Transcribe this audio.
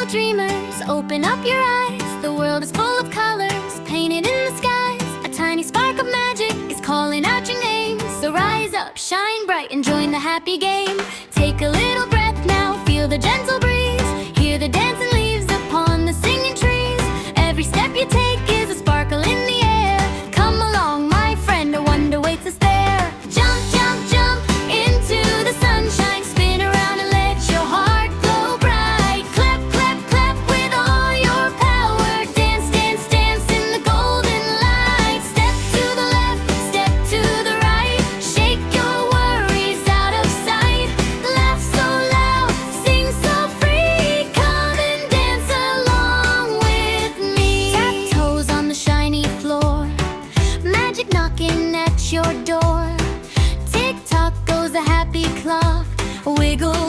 dreamers, open up your eyes. The world is full of colors, painted in the skies. A tiny spark of magic is calling out your name. So rise up, shine bright, and join the happy game. Take a little breath now, feel the gentle breeze. Hear the dancing leaves upon the singing trees. Every step you take is a sparkle in the air. Come along, my friend, a wonder waits us there. Jump, jump, jump into the sunshine. Spin around and let your heart glow bright. Clap, clap, clap with all your power. Dance, dance, dance in the golden light. Step to the left, step to the right. Shake your worries out of sight. Laugh so loud, sing so free. Come and dance along with me. Tap toes on the shiny floor. Magic knocking at your door. Tick tock goes a happy clock. Wiggle